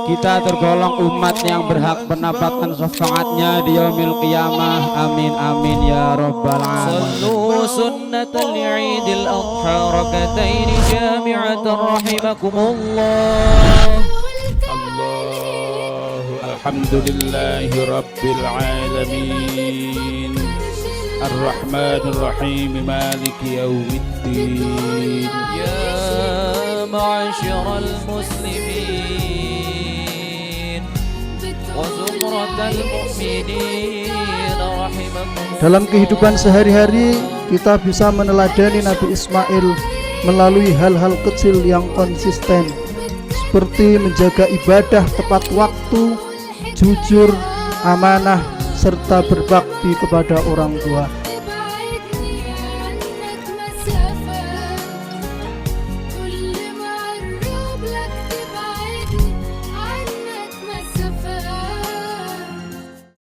Kita tergolong umat yang berhak mendapatkan syafaatnya di yaumil qiyamah. Amin amin ya rabbal alamin. Sallu sunnatal Eidil Adha rakataini jami'atan rahimakumullah. Alhamdulillahi rabbil alamin. Ar-Rahmanir Rahim maliki yaumiddin. Ya ma'asyiral muslimin wa zumratal mu'minin rahimakumullah. Dalam kehidupan sehari-hari kita bisa meneladani Nabi Ismail melalui hal-hal kecil yang konsisten, seperti menjaga ibadah tepat waktu, jujur, amanah, serta berbakti kepada orang tua.